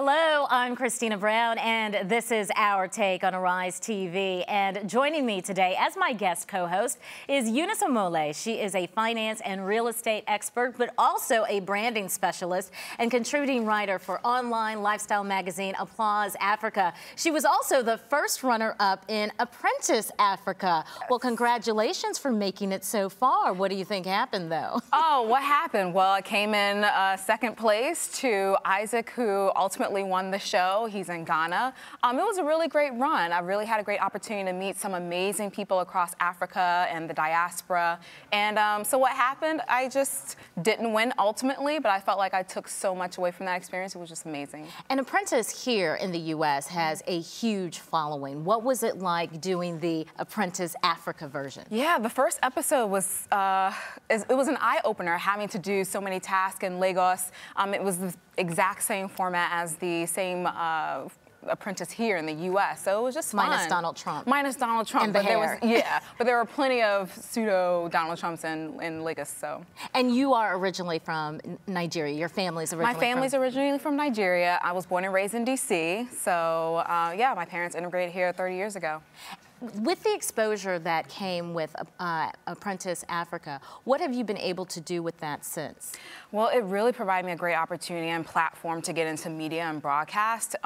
Hello, I'm Christina Brown, and this is Our Take on Arise TV. And joining me today as my guest co-host is Eunice Omole. She is a finance and real estate expert, but also a branding specialist and contributing writer for online lifestyle magazine Applause Africa. She was also the first runner-up in Apprentice Africa. Well, congratulations for making it so far. What do you think happened, though? Oh, what happened? Well, I came in second place to Isaac, who ultimately won the show. He's in Ghana. It was a really great run. I really had a great opportunity to meet some amazing people across Africa and the diaspora. And so what happened, I just didn't win ultimately, but I felt like I took so much away from that experience. It was just amazing. And Apprentice here in the U.S. has a huge following. What was it like doing the Apprentice Africa version? Yeah, the first episode was, it was an eye-opener, having to do so many tasks in Lagos. It was the exact same format as the same Apprentice here in the U.S., so it was just fun. Minus Donald Trump. Minus Donald Trump. And the hair. But there were plenty of pseudo Donald Trumps in Lagos, so. And you are originally from Nigeria. Your family's originally My family's originally from Nigeria. I was born and raised in D.C., so yeah, my parents immigrated here 30 years ago. With the exposure that came with Apprentice Africa, what have you been able to do with that since? Well, it really provided me a great opportunity and platform to get into media and broadcast,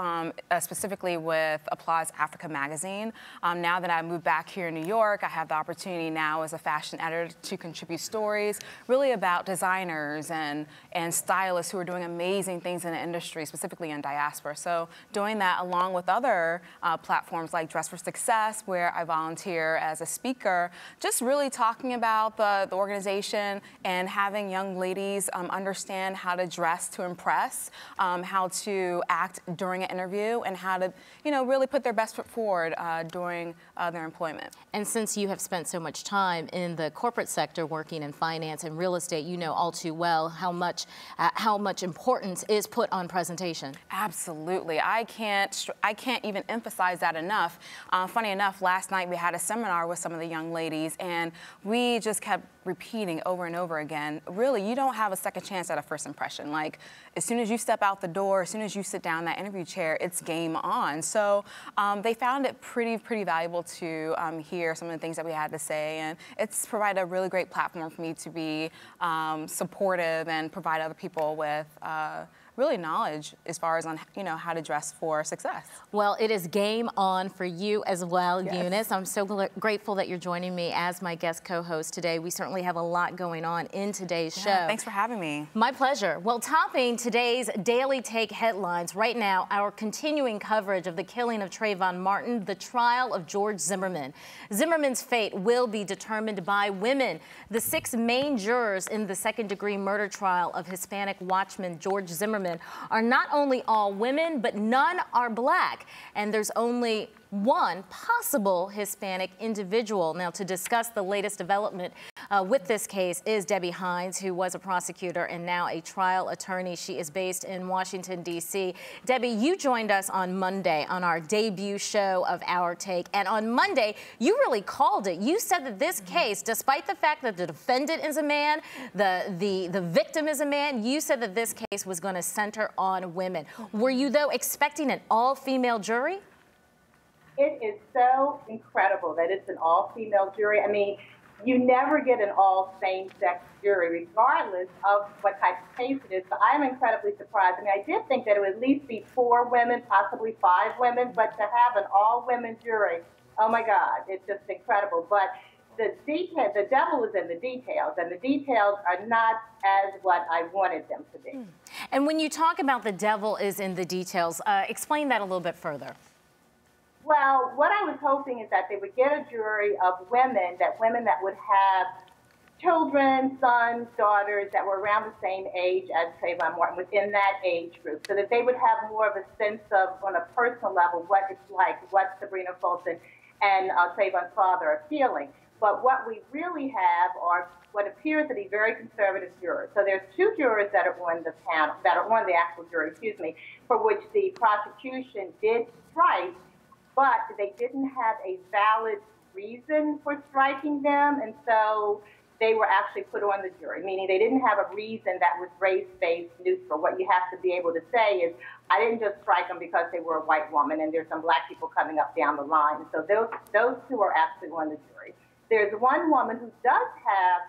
specifically with Applause Africa magazine. Now that I moved back here in New York, I have the opportunity now as a fashion editor to contribute stories really about designers and stylists who are doing amazing things in the industry, specifically in diaspora. So doing that along with other platforms like Dress for Success, where I volunteer as a speaker, just really talking about the organization and having young ladies understand how to dress to impress, how to act during an interview, and how to, really put their best foot forward during their employment. And since you have spent so much time in the corporate sector working in finance and real estate, you know all too well how much importance is put on presentation. Absolutely. I can't even emphasize that enough. Funny enough, last night we had a seminar with some of the young ladies, and we just kept repeating over and over again, really, you don't have a second chance at a first impression. Like, as soon as you step out the door, as soon as you sit down in that interview chair, it's game on. So they found it pretty valuable to hear some of the things that we had to say, and it's provided a really great platform for me to be supportive and provide other people with really knowledge as far as on how to dress for success. Well, it is game on for you as well, yes. Eunice. I'm so grateful that you're joining me as my guest co-host today. We certainly have a lot going on in today's show. Thanks for having me. My pleasure. Well, topping today's Daily Take headlines right now, our continuing coverage of the killing of Trayvon Martin, the trial of George Zimmerman. Zimmerman's fate will be determined by women. The 6 main jurors in the second-degree murder trial of Hispanic watchman George Zimmerman are not only all women, but none are black. And there's only one possible Hispanic individual. Now, to discuss the latest development with this case is Debbie Hines, who was a prosecutor and now a trial attorney. She is based in Washington, D.C. Debbie, you joined us on Monday on our debut show of Our Take. And on Monday, you really called it. You said that this case, despite the fact that the defendant is a man, the victim is a man, you said that this case was going to center on women. Were you, though, expecting an all-female jury? It is so incredible that it's an all-female jury. I mean, you never get an all same-sex jury, regardless of what type of case it is. So I'm incredibly surprised. I mean, I did think that it would at least be 4 women, possibly 5 women, but to have an all-women jury, oh my God, it's just incredible. But the devil is in the details, and the details are not as what I wanted them to be. And when you talk about the devil is in the details, explain that a little bit further. Well, what I was hoping is that they would get a jury of women that would have children, sons, daughters that were around the same age as Trayvon Martin, within that age group, so that they would have more of a sense of, on a personal level, what it's like, what Sabrina Fulton and Trayvon's father are feeling. But what we really have are what appears to be very conservative jurors. So there's 2 jurors that are on the panel, that are on the actual jury, for which the prosecution did strike, but they didn't have a valid reason for striking them. And so they were actually put on the jury, meaning they didn't have a reason that was race-based neutral. What you have to be able to say is, I didn't just strike them because they were a white woman, and there's some black people coming up down the line. So those two are actually on the jury. There's one woman who does have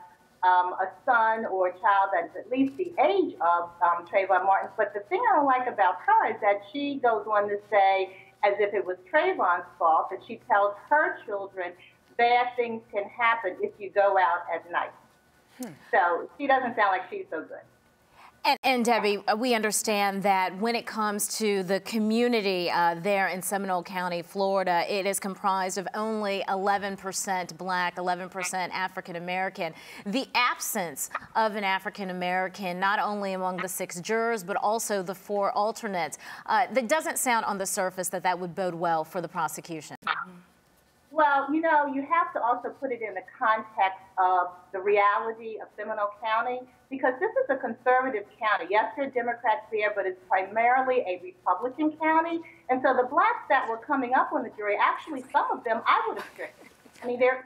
a son or a child that's at least the age of Trayvon Martin. But the thing I don't like about her is that she goes on to say, as if it was Trayvon's fault, that she tells her children bad things can happen if you go out at night. So she doesn't sound like she's so good. And Debbie, we understand that when it comes to the community there in Seminole County, Florida, it is comprised of only 11% black, 11% African American. The absence of an African American, not only among the 6 jurors, but also the 4 alternates, that doesn't sound on the surface that that would bode well for the prosecution. Well, you know, you have to also put it in the context of the reality of Seminole County, because this is a conservative county. Yes, there are Democrats there, but it's primarily a Republican county. And so the blacks that were coming up on the jury, actually some of them I would have stricken. I mean, there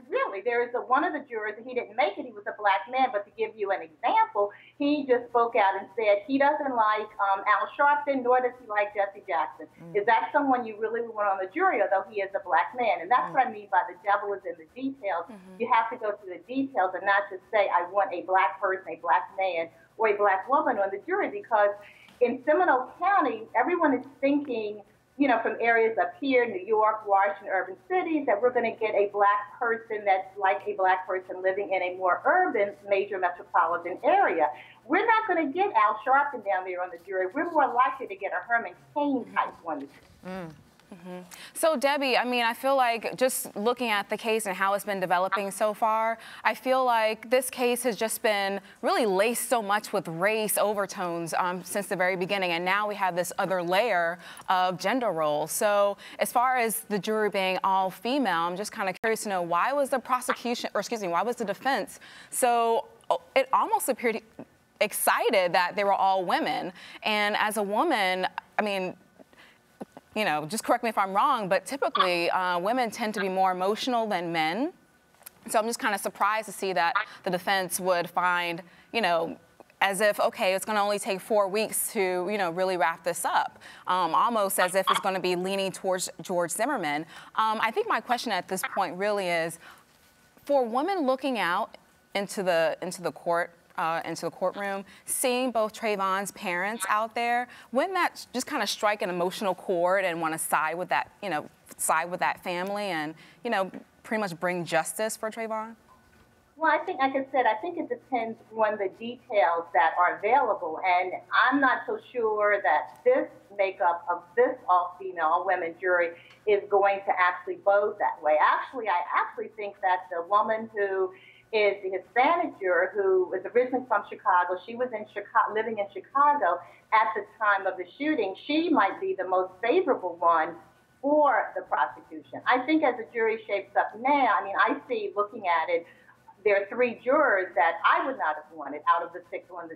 is one of the jurors, he didn't make it, he was a black man, but to give you an example, he just spoke out and said he doesn't like Al Sharpton, nor does he like Jesse Jackson. Is that someone you really would want on the jury, although he is a black man? And that's what I mean by the devil is in the details. You have to go through the details and not just say, I want a black person, a black man, or a black woman on the jury, because in Seminole County, everyone is thinking, you know, from areas up here, New York, Washington, urban cities, that we're going to get a black person that's like a black person living in a more urban, major metropolitan area. We're not going to get Al Sharpton down there on the jury. We're more likely to get a Herman Cain type one. So, Debbie, I mean, I feel like just looking at the case and how it's been developing so far, I feel like this case has just been really laced so much with race overtones since the very beginning. And now we have this other layer of gender roles. So as far as the jury being all female, I'm just kind of curious to know, why was the prosecution, or excuse me, why was the defense so, it almost appeared excited that they were all women? And as a woman, I mean, you know, just correct me if I'm wrong, but typically women tend to be more emotional than men. So I'm just kind of surprised to see that the defense would find, you know, as if, okay, it's going to only take 4 weeks to, you know, really wrap this up, almost as if it's going to be leaning towards George Zimmerman. I think my question at this point really is, for women looking out into the courtroom, seeing both Trayvon's parents out there, wouldn't that just kind of strike an emotional chord and want to side with that, you know, side with that family and, you know, pretty much bring justice for Trayvon? Well, I think, like I said, I think it depends on the details that are available. And I'm not so sure that this makeup of this all-female, all-women jury is going to actually vote that way. Actually, I actually think that the woman who is the Hispanic juror, who was originally from Chicago, she was in Chicago, living in Chicago at the time of the shooting, she might be the most favorable one for the prosecution. I think as the jury shapes up now, I mean, I see, looking at it, there are 3 jurors that I would not have wanted out of the 6 on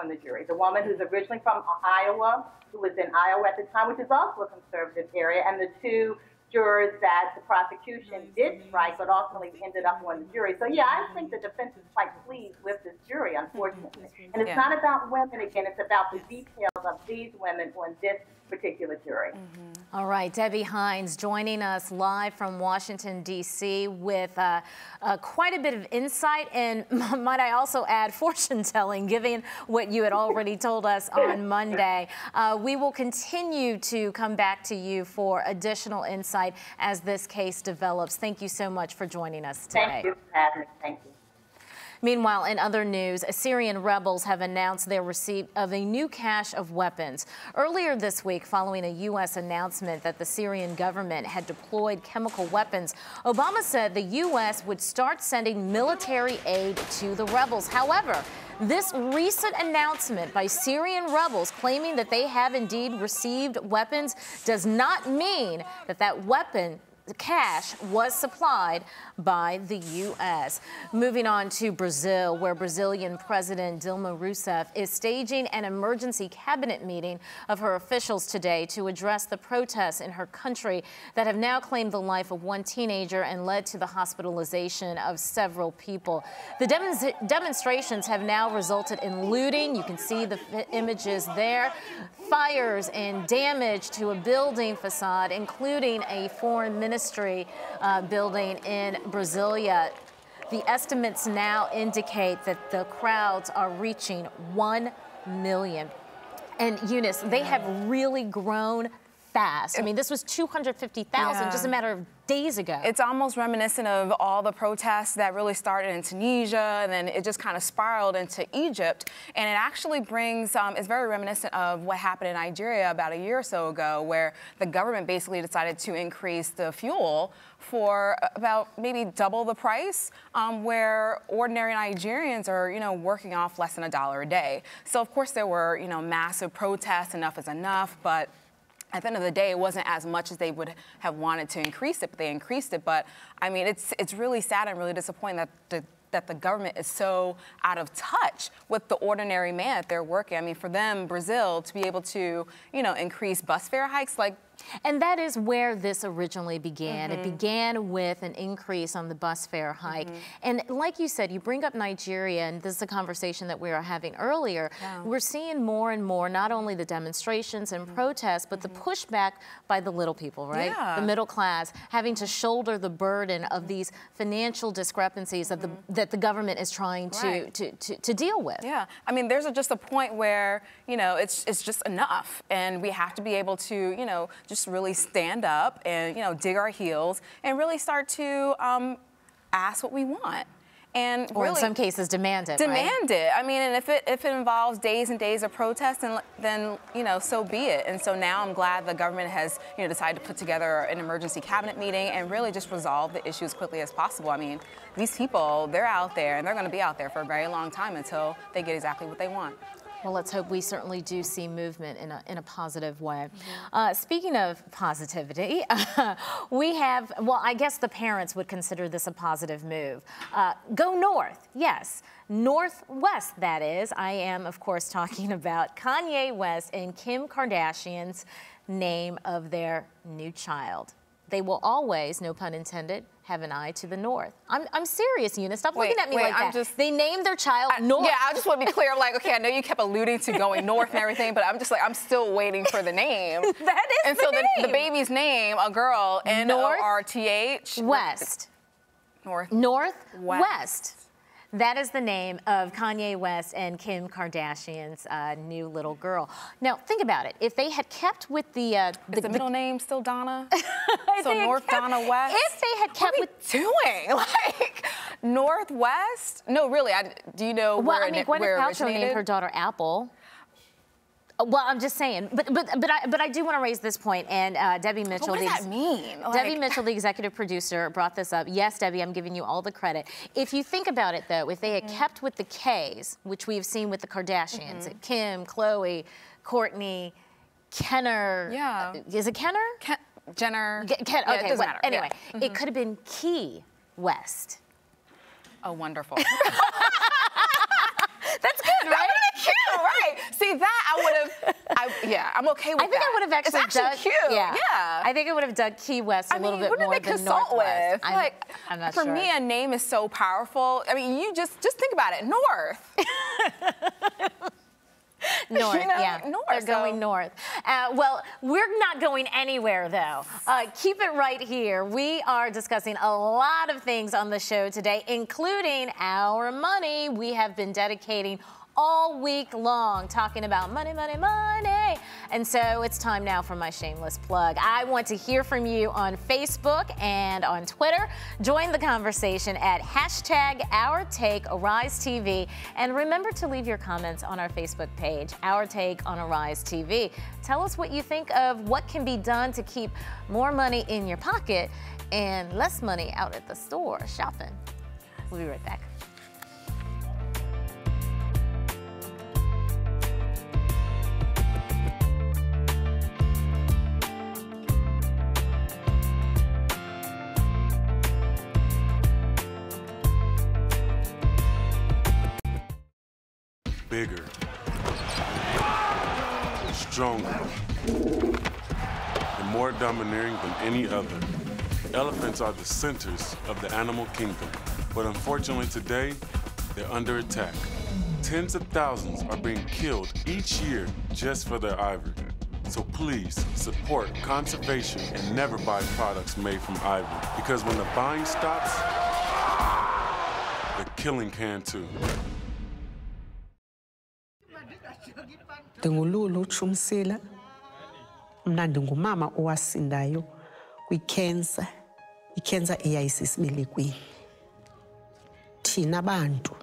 the jury. The woman who's originally from Iowa, who was in Iowa at the time, which is also a conservative area, and the 2 jurors that the prosecution did strike, but ultimately ended up on the jury. So yeah, I think the defense is quite pleased with this jury, unfortunately. And it's not about women again, it's about the details of these women on this particular jury. All right, Debbie Hines joining us live from Washington, D.C. with quite a bit of insight and, might I also add, fortune-telling, given what you had already told us on Monday. We will continue to come back to you for additional insight as this case develops. Thank you so much for joining us today. Thank you for having me. Thank you. Meanwhile, in other news, Syrian rebels have announced their receipt of a new cache of weapons. Earlier this week, following a U.S. announcement that the Syrian government had deployed chemical weapons, Obama said the U.S. would start sending military aid to the rebels. However, this recent announcement by Syrian rebels claiming that they have indeed received weapons does not mean that cash was supplied by the U.S. Moving on to Brazil, where Brazilian President Dilma Rousseff is staging an emergency cabinet meeting of her officials today to address the protests in her country that have now claimed the life of one teenager and led to the hospitalization of several people. The demonstrations have now resulted in looting. You can see the images there. Fires and damage to a building facade, including a foreign ministry building in Brasilia. The estimates now indicate that the crowds are reaching 1 million. And Eunice, they have really grown fast. I mean, this was 250,000 just a matter of days ago. It's almost reminiscent of all the protests that really started in Tunisia, and then it just kind of spiraled into Egypt. And it actually brings, it's very reminiscent of what happened in Nigeria about a year or so ago, where the government basically decided to increase the fuel for about maybe double the price, where ordinary Nigerians are, working off less than $1 a day. So of course there were, massive protests, enough is enough, but at the end of the day, it wasn't as much as they would have wanted to increase it, but they increased it. But I mean, it's really sad and really disappointing that the government is so out of touch with the ordinary man that they're working. I mean, for them, Brazil, to be able to, increase bus fare hikes, and that is where this originally began. It began with an increase on the bus fare hike. And like you said, you bring up Nigeria, and this is a conversation that we were having earlier. We're seeing more and more, not only the demonstrations and protests, but the pushback by the little people, right? The middle class, having to shoulder the burden of these financial discrepancies that the government is trying to deal with. Yeah, I mean, there's just a point where, it's just enough. And we have to be able to, just really stand up and, dig our heels and really start to ask what we want. And or really, in some cases, demand it. Demand it. I mean, and if it involves days and days of protest, then so be it. And so now I'm glad the government has decided to put together an emergency cabinet meeting and really just resolve the issue as quickly as possible. I mean, these people, they're out there and they're going to be out there for a very long time until they get exactly what they want. Well, let's hope we certainly do see movement in a positive way. Speaking of positivity, we have, well, I guess the parents would consider this a positive move. Go north, yes. Northwest, that is. I am, of course, talking about Kanye West and Kim Kardashian's name of their new child. They will always, no pun intended, have an eye to the north. I'm serious, Eunice. Stop looking at me like that. They named their child North. Yeah, I just want to be clear. I'm like, okay, I know you kept alluding to going north and everything, but I'm just like, I'm still waiting for the name. That is and the so name. the baby's name, a girl, N-O-R-T-H. West. Northwest. That is the name of Kanye West and Kim Kardashian's new little girl. Now, think about it. If they had kept with the is the middle name still Donna? So North Donna West? If they had kept what are we doing? Like, Northwest? No, really, do you know where it originated? Well, I mean, Gwyneth Paltrow named her daughter Apple. Well, I'm just saying, but I do want to raise this point, and Debbie Mitchell. What does that mean? Debbie Mitchell, the executive producer, brought this up. Yes, Debbie, I'm giving you all the credit. If you think about it, though, if they had kept with the K's, which we have seen with the Kardashians, Kim, Khloe, Kourtney, Kenner. Yeah. Is it Kenner? Jenner. Okay, it doesn't matter. Anyway, it could have been Key West. Oh, wonderful. That's good, right? Cute, right? See, that I would have, I'm okay with that. I think I would have actually it's cute. Yeah. I think I would have dug Key West a little bit more than Northwest. I'm not sure. For me, a name is so powerful. I mean, you just think about it. North. North, North. They're going north. Well, we're not going anywhere, though. Keep it right here. We are discussing a lot of things on the show today, including our money. We have been dedicating all week long talking about money, money, money. And so it's time now for my shameless plug. I want to hear from you on Facebook and on Twitter. Join the conversation at #OurTakeAriseTV. And remember to leave your comments on our Facebook page, Our Take on Arise TV. Tell us what you think of what can be done to keep more money in your pocket and less money out at the store shopping. We'll be right back. bigger, stronger, and more domineering than any other. Elephants are the centers of the animal kingdom, but unfortunately today, they're under attack. Tens of thousands are being killed each year just for their ivory. So please support conservation and never buy products made from ivory, because when the buying stops, the killing can too. Ndingululu Chumsila, mna ndingumama owasindayo kwi-cancer, i-cancer eyayisisibelekweni. Thina bantu,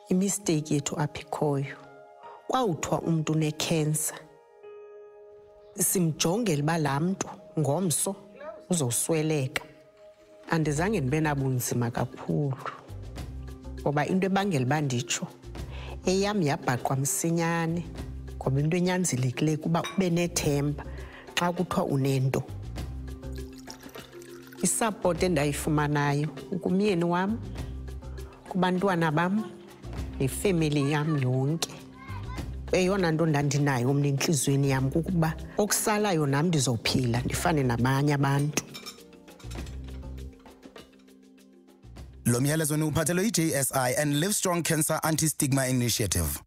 imistake yethu apha ikhoyo, kwawuthiwa umntu une-cancer, simjongela uba laa mntu ngomso uzosweleka. Andizange ndibe nabunzima kakhulu, ngoba into ebangela uba nditsho, eyam yabhaqwa msinyane, ngoba into enyanzelekileyo kuba ube nethemba xa kuthiwa unento. Isapoti endayifumanayo kumyeni wam, kubantwana bam, nefemeli yam yonke. Eyona nto ndandinayo mna entliziyweni yam kukuba okusalayo nam ndizophila ndifane nabanye abantu. Lo myalezo ni uphathelwe i-JSI and Livestrong Cancer Anti-Stigma Initiative.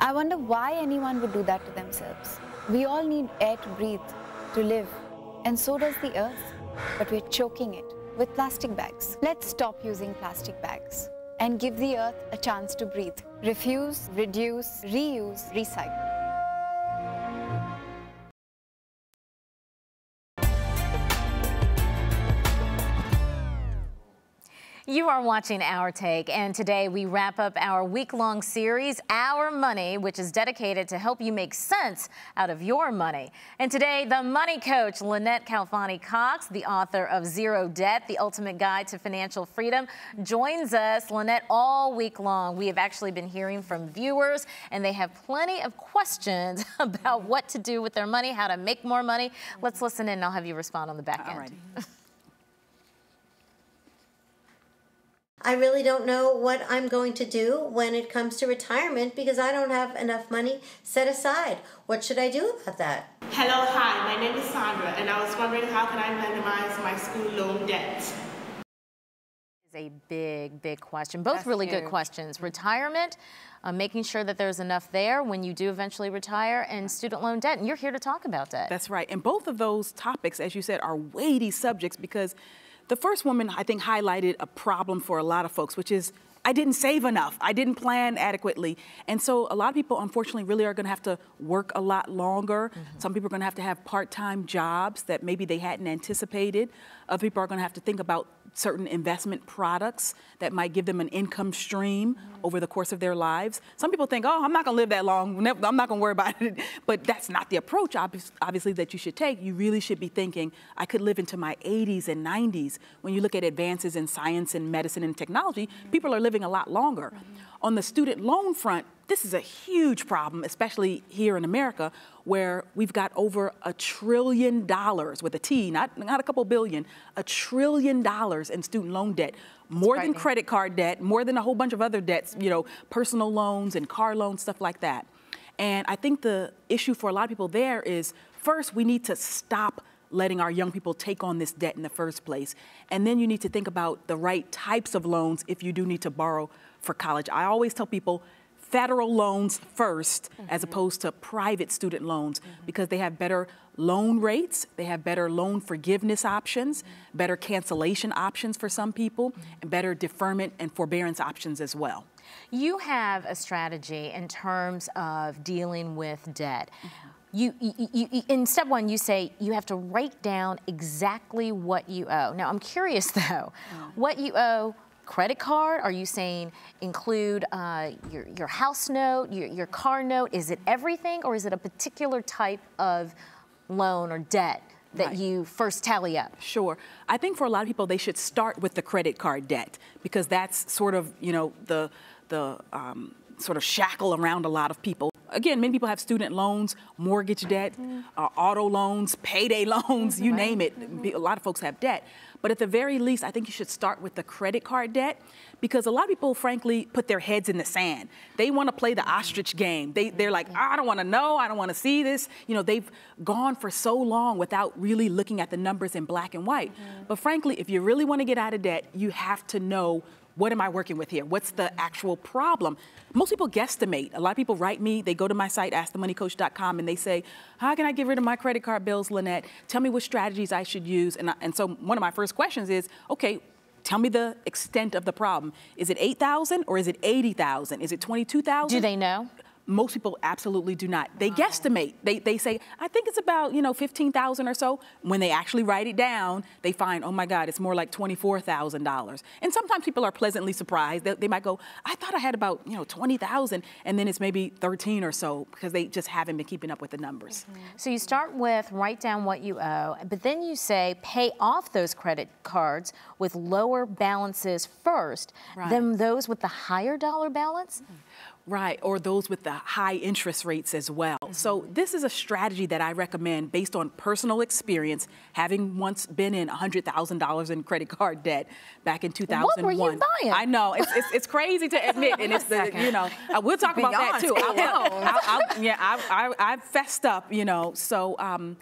I wonder why anyone would do that to themselves. We all need air to breathe, to live, and so does the earth. But we're choking it with plastic bags. Let's stop using plastic bags and give the earth a chance to breathe. Refuse, reduce, reuse, recycle. You are watching Our Take, and today we wrap up our week-long series, Our Money, which is dedicated to help you make sense out of your money. And today, the money coach, Lynette Calfani-Cox, the author of Zero Debt, The Ultimate Guide to Financial Freedom, joins us. Lynette, all week long, we have actually been hearing from viewers, and they have plenty of questions about what to do with their money, how to make more money. Let's listen in, and I'll have you respond on the back end. I really don't know what I'm going to do when it comes to retirement because I don't have enough money set aside. What should I do about that? Hello, hi, my name is Sandra, and I was wondering how can I minimize my school loan debt? Is a big question. Both really good questions. Retirement, making sure that there's enough there when you do eventually retire, and student loan debt. And you're here to talk about that. That's right. And both of those topics, as you said, are weighty subjects because the first woman, I think, highlighted a problem for a lot of folks, which is I didn't save enough. I didn't plan adequately. And so a lot of people, unfortunately, really are going to have to work a lot longer. Some people are going to have part-time jobs that maybe they hadn't anticipated. Other people are going to have to think about certain investment products that might give them an income stream over the course of their lives. Some people think, oh, I'm not going to live that long. I'm not going to worry about it. But that's not the approach, obviously, that you should take. You really should be thinking, I could live into my 80s and 90s. When you look at advances in science and medicine and technology, people are living a lot longer. On the student loan front, this is a huge problem, especially here in America, where we've got over $1 trillion with a T, not a couple billion, $1 trillion in student loan debt, more than credit card debt, more than a whole bunch of other debts, you know, personal loans and car loans, stuff like that. And I think the issue for a lot of people there is, first, we need to stop letting our young people take on this debt in the first place. And then you need to think about the right types of loans if you do need to borrow for college. I always tell people, federal loans first as opposed to private student loans because they have better loan rates, they have better loan forgiveness options, better cancellation options for some people, and better deferment and forbearance options as well. You have a strategy in terms of dealing with debt. In step one, you say you have to write down exactly what you owe. Now, I'm curious, though, what you owe. Credit card? Are you saying include your house note, your car note? Is it everything, or is it a particular type of loan or debt that you first tally up? Sure. I think for a lot of people, they should start with the credit card debt because that's sort of, you know, the sort of shackle around a lot of people. again, many people have student loans, mortgage debt, auto loans, payday loans, you name it. A lot of folks have debt. But at the very least, I think you should start with the credit card debt, because a lot of people, frankly, put their heads in the sand. They want to play the ostrich game. They're like, I don't want to know, I don't want to see this. You know, they've gone for so long without really looking at the numbers in black and white. But frankly, if you really want to get out of debt, you have to know, what am I working with here? What's the actual problem? Most people guesstimate. A lot of people write me, they go to my site, askthemoneycoach.com, and they say, how can I get rid of my credit card bills, Lynette? Tell me what strategies I should use. And so one of my first questions is, okay, tell me the extent of the problem. Is it 8,000 or is it 80,000? Is it 22,000? Do they know? Most people absolutely do not. They guesstimate. They say, I think it's about, 15,000 or so. When they actually write it down, they find, oh my God, it's more like $24,000. And sometimes people are pleasantly surprised. They might go, I thought I had about, 20,000, and then it's maybe 13 or so, because they just haven't been keeping up with the numbers. So you start with write down what you owe, but then you say pay off those credit cards with lower balances first, than those with the higher dollar balance? Right, or those with the high interest rates as well. So this is a strategy that I recommend based on personal experience, having once been in $100,000 in credit card debt back in 2001. What were you buying? I know, it's crazy to admit, and it's the, we'll talk about that too. I've fessed up, so.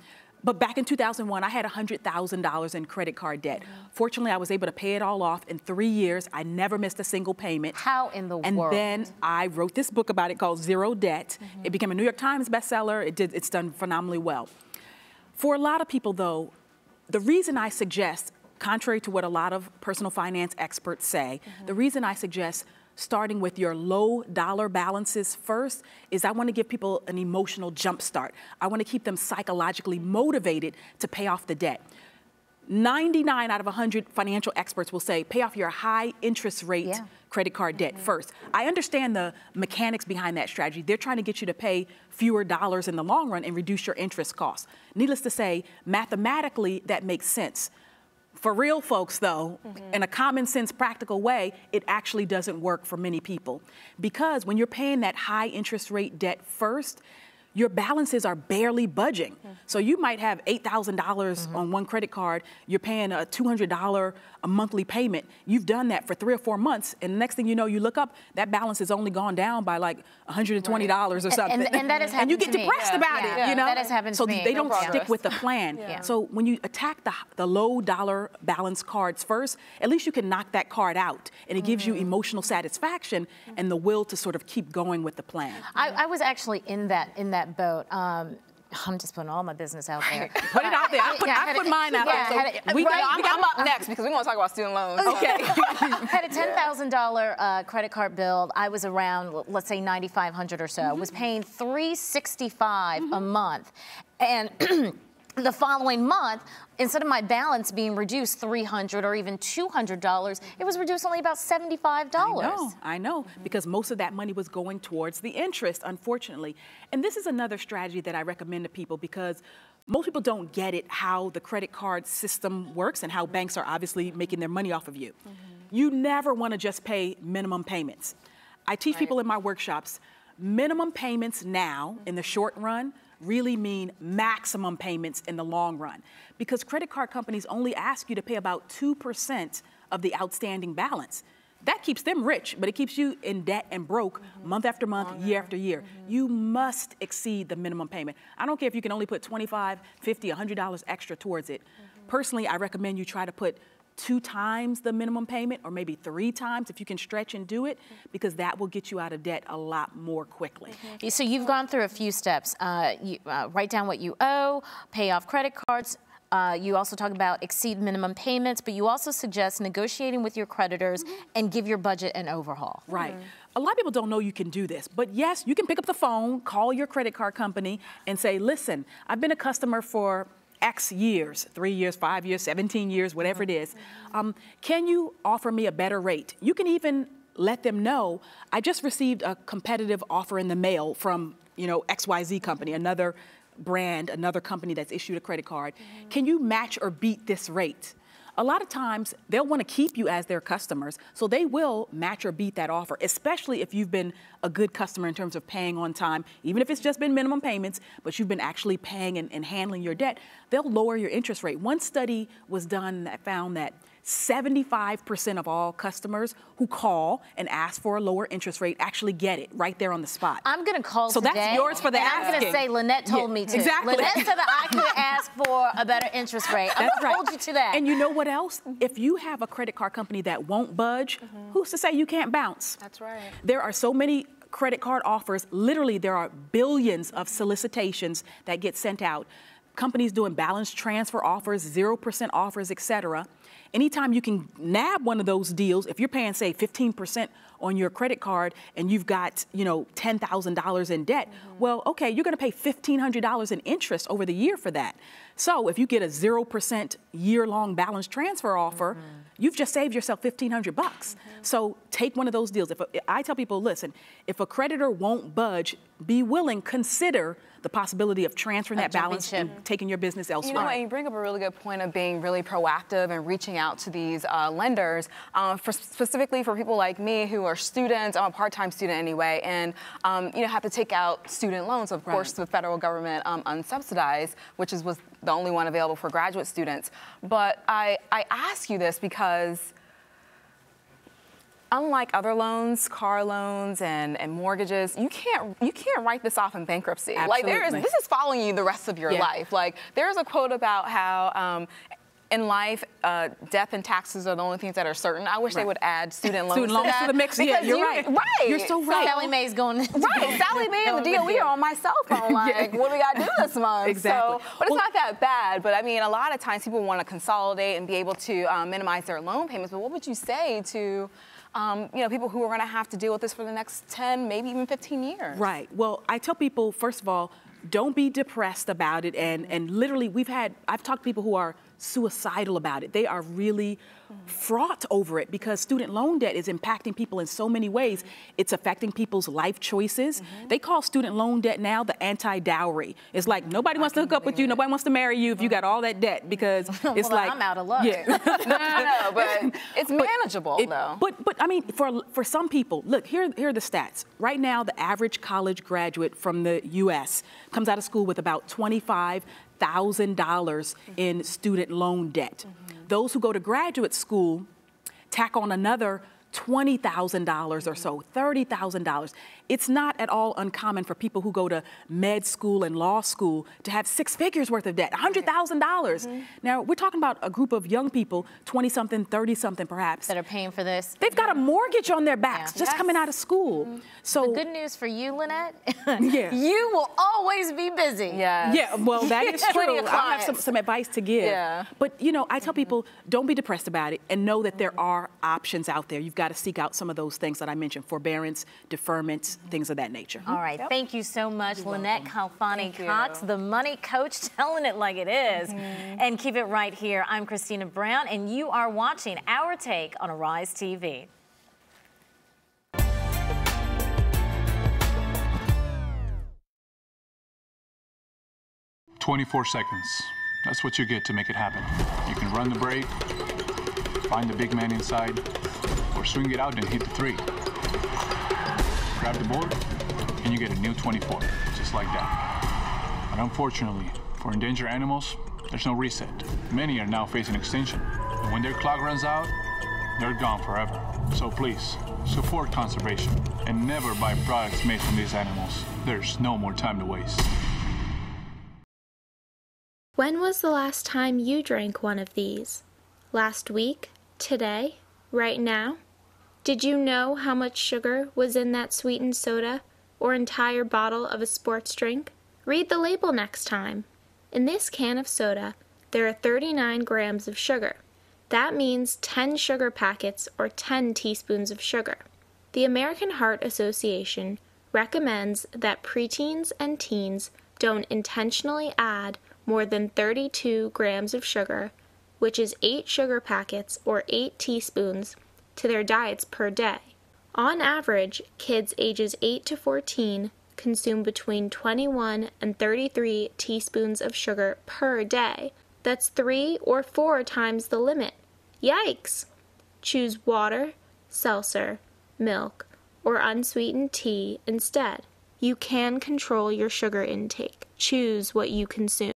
But back in 2001, I had $100,000 in credit card debt. Fortunately, I was able to pay it all off in 3 years. I never missed a single payment. How in the world? And then I wrote this book about it called Zero Debt. It became a New York Times bestseller. It's done phenomenally well. For a lot of people, though, the reason I suggest, contrary to what a lot of personal finance experts say, the reason I suggest starting with your low dollar balances first is I want to give people an emotional jump start. I want to keep them psychologically motivated to pay off the debt. 99 out of 100 financial experts will say pay off your high interest rate credit card debt first. I understand the mechanics behind that strategy. They're trying to get you to pay fewer dollars in the long run and reduce your interest costs. Needless to say, mathematically, that makes sense. For real folks, though, in a common sense, practical way, it actually doesn't work for many people. Because when you're paying that high interest rate debt first, your balances are barely budging. So you might have $8,000 on one credit card, you're paying a $200 a monthly payment. You've done that for 3 or 4 months, and the next thing you know, you look up, that balance has only gone down by like $120 or something. And that has happened and you get to me. depressed about it, That has happened to me. So they don't stick with the plan. So when you attack the low dollar balance cards first, at least you can knock that card out, and it gives you emotional satisfaction and the will to sort of keep going with the plan. I was actually in that boat. I'm just putting all my business out there. Put it out there. I put mine out there. So I'm up next because we want to talk about student loans. Okay. Had a $10,000 credit card bill. I was around, let's say, $9,500 or so. Was paying $365 a month, and the following month, instead of my balance being reduced $300 or even $200, it was reduced only about $75. I know, because most of that money was going towards the interest, unfortunately. And this is another strategy that I recommend to people, because most people don't get it, how the credit card system works and how banks are obviously making their money off of you. You never want to just pay minimum payments. I teach people in my workshops, minimum payments now in the short run really mean maximum payments in the long run, because credit card companies only ask you to pay about 2% of the outstanding balance. That keeps them rich, but it keeps you in debt and broke month after month, year after year. You must exceed the minimum payment. I don't care if you can only put $25, $50, $100 extra towards it. Personally, I recommend you try to put 2 times the minimum payment, or maybe 3 times if you can stretch and do it, because that will get you out of debt a lot more quickly. So you've gone through a few steps. Write down what you owe, pay off credit cards. You also talk about exceed minimum payments, but you also suggest negotiating with your creditors and give your budget an overhaul. Right. A lot of people don't know you can do this, but yes, you can pick up the phone, call your credit card company and say, listen, I've been a customer for X years, 3 years, 5 years, 17 years, whatever it is. Can you offer me a better rate? You can even let them know, I just received a competitive offer in the mail from, XYZ company, another brand, another company that's issued a credit card. Can you match or beat this rate? a lot of times they'll want to keep you as their customers, so they will match or beat that offer, especially if you've been a good customer in terms of paying on time, even if it's just been minimum payments, but you've been actually paying and handling your debt. They'll lower your interest rate. One study was done that found that 75% of all customers who call and ask for a lower interest rate actually get it right there on the spot. I'm going to call today. So that's yours for the asking. I'm going to say Lynette told me to. Exactly. Lynette said that I could ask for a better interest rate. I'm going to hold you to that. And you know what else? If you have a credit card company that won't budge, who's to say you can't bounce? That's right. There are so many credit card offers. Literally, there are billions of solicitations that get sent out. Companies doing balance transfer offers, 0% offers, et cetera. Anytime you can nab one of those deals, if you're paying, say, 15% on your credit card and you've got, $10,000 in debt, well, okay, you're going to pay $1,500 in interest over the year for that. So if you get a 0% year-long balance transfer offer, you've just saved yourself $1,500. So take one of those deals. I tell people, listen, if a creditor won't budge, be willing, consider the possibility of transferring that balance and taking your business elsewhere. You know, and you bring up a really good point of being really proactive and reaching out to these lenders, specifically for people like me who are students. I'm a part-time student anyway, and have to take out student loans. Of course, the federal government unsubsidized, which was the only one available for graduate students. But I ask you this because unlike other loans, car loans and mortgages, you can't write this off in bankruptcy. Absolutely. Like this is following you the rest of your life. Like there's a quote about how in life, death and taxes are the only things that are certain. I wish they would add student loans to the mix. Yeah, you're right. Right. You're so right. Sally Mae's going. Right. Sally Mae and the DOE are on my cell phone. Like, what do we got to do this month? Exactly. So, but it's not that bad. But I mean, a lot of times people want to consolidate and be able to minimize their loan payments. But what would you say to people who are going to have to deal with this for the next 10, maybe even 15 years? Right. Well, I tell people, first of all, don't be depressed about it. And literally, I've talked to people who are suicidal about it. They are really fraught over it because student loan debt is impacting people in so many ways. It's affecting people's life choices. They call student loan debt now the anti-dowry. It's like nobody wants to hook up with you, nobody wants to marry you if you got all that debt because it's like I'm out of luck. Yeah. no, but it's manageable though. But I mean, for some people, look, here are the stats. Right now, the average college graduate from the U.S. comes out of school with about $25,000 in student loan debt. Those who go to graduate school tack on another $20,000 or so, $30,000. It's not at all uncommon for people who go to med school and law school to have 6 figures worth of debt, $100,000. Now, we're talking about a group of young people, 20-something, 30-something perhaps. That are paying for this. They've got a mortgage on their backs just coming out of school. So the good news for you, Lynette, yeah, you will always be busy. Yeah, well, that is true. I have some advice to give. Yeah. But, I tell people, don't be depressed about it and know that there are options out there. You've got to seek out some of those things that I mentioned, forbearance, deferment, things of that nature. All right. Thank you so much, Lynette Khalfani-Cox, the money coach, telling it like it is. And keep it right here. I'm Christina Brown, and you are watching Our Take on Arise TV. 24 seconds. That's what you get to make it happen. You can run the break, find the big man inside, or swing it out and hit the 3. Grab the board, and you get a new 24, just like that. But unfortunately, for endangered animals, there's no reset. Many are now facing extinction, and when their clock runs out, they're gone forever. So please, support conservation, and never buy products made from these animals. There's no more time to waste. When was the last time you drank one of these? Last week? Today? Right now? Did you know how much sugar was in that sweetened soda or entire bottle of a sports drink? Read the label next time. In this can of soda, there are 39 grams of sugar. That means 10 sugar packets or 10 teaspoons of sugar. The American Heart Association recommends that preteens and teens don't intentionally add more than 32 grams of sugar, which is 8 sugar packets or 8 teaspoons, to their diets per day. On average, kids ages 8 to 14 consume between 21 and 33 teaspoons of sugar per day. That's 3 or 4 times the limit Yikes! Choose water, seltzer, milk, or unsweetened tea instead. You can control your sugar intake. Choose what you consume.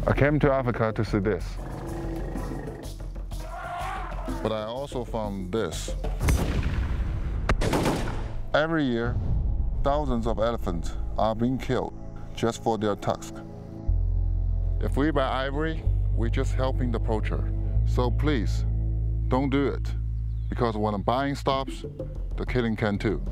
I came to Africa to see this. But I also found this. Every year, thousands of elephants are being killed just for their tusk. If we buy ivory, we're just helping the poacher. So please, don't do it. Because when the buying stops, the killing can too.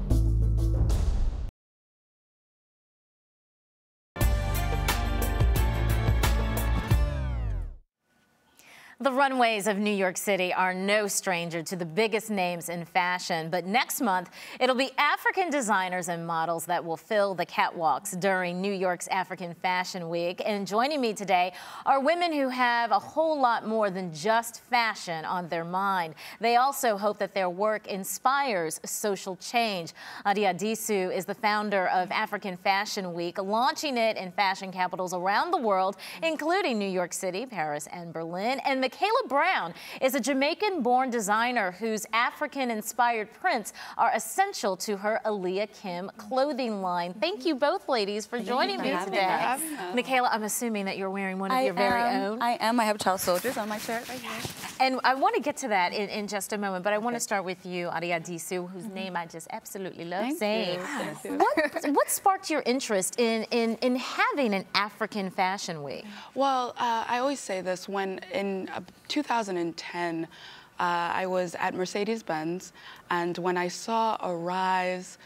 The runways of New York City are no stranger to the biggest names in fashion, but next month it'll be African designers and models that will fill the catwalks during New York's African Fashion Week. And joining me today are women who have a whole lot more than just fashion on their mind. They also hope that their work inspires social change. Adiat Disu is the founder of African Fashion Week, launching it in fashion capitals around the world, including New York City, Paris, and Berlin. And Mikaila Brown is a Jamaican-born designer whose African-inspired prints are essential to her Aaliyah Kim clothing line. Thank you both, ladies, for joining me today. Mikaila, I'm assuming that you're wearing one of your very own. I am. I have child soldiers on my shirt right here. And I want to get to that in just a moment, but I want to start with you, Adiat Disu, whose name I just absolutely love saying. What sparked your interest in having an African Fashion Week? Well, I always say this, when in 2010, I was at Mercedes-Benz, and when I saw a rise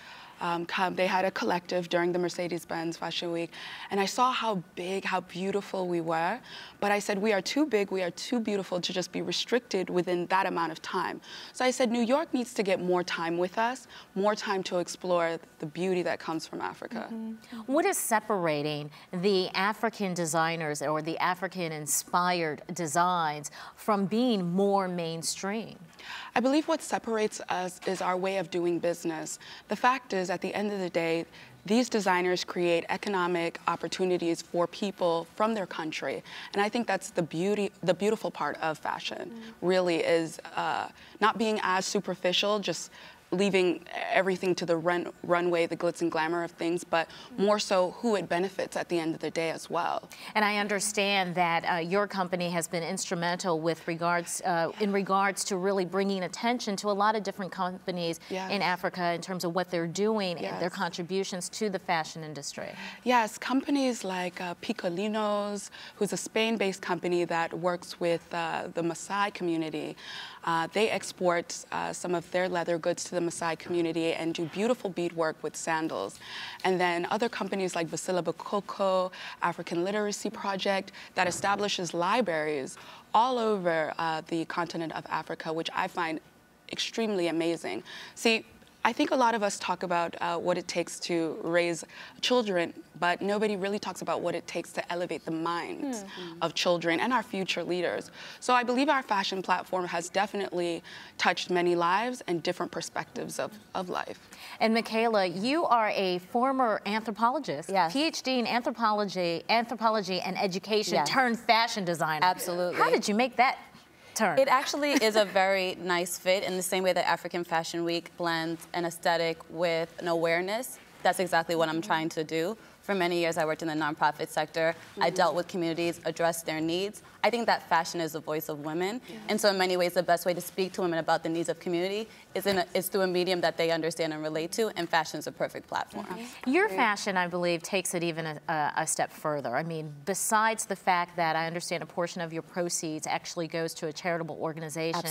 they had a collective during the Mercedes-Benz Fashion Week, and I saw how big, how beautiful we were, but I said, we are too big, we are too beautiful to just be restricted within that amount of time. So I said, New York needs to get more time with us, more time to explore the beauty that comes from Africa. What is separating the African designers or the African-inspired designs from being more mainstream? I believe what separates us is our way of doing business. The fact is, at the end of the day, these designers create economic opportunities for people from their country. And I think that's the beautiful part of fashion, really, is not being as superficial, just leaving everything to the runway, the glitz and glamour of things, but more so who it benefits at the end of the day as well. And I understand that your company has been instrumental with regards, in regards to really bringing attention to a lot of different companies in Africa in terms of what they're doing and their contributions to the fashion industry. Yes, companies like Picolinos, who's a Spain-based company that works with the Maasai community. They export some of their leather goods to the Maasai community and do beautiful beadwork with sandals. And then other companies like Basila Bakoko, African Literacy Project, that establishes libraries all over the continent of Africa, which I find extremely amazing. See, I think a lot of us talk about what it takes to raise children, but nobody really talks about what it takes to elevate the minds of children and our future leaders. So I believe our fashion platform has definitely touched many lives and different perspectives of life. And Mikaila, you are a former anthropologist, PhD in anthropology and education turned fashion designer. Absolutely. How did you make that turn? It actually is a very nice fit in the same way that African Fashion Week blends an aesthetic with an awareness. That's exactly what I'm trying to do. For many years, I worked in the nonprofit sector. I dealt with communities, addressed their needs. I think that fashion is the voice of women. And so in many ways, the best way to speak to women about the needs of community is through a medium that they understand and relate to, and fashion is a perfect platform. Your fashion, I believe, takes it even a step further. I mean, besides the fact that I understand a portion of your proceeds actually goes to a charitable organization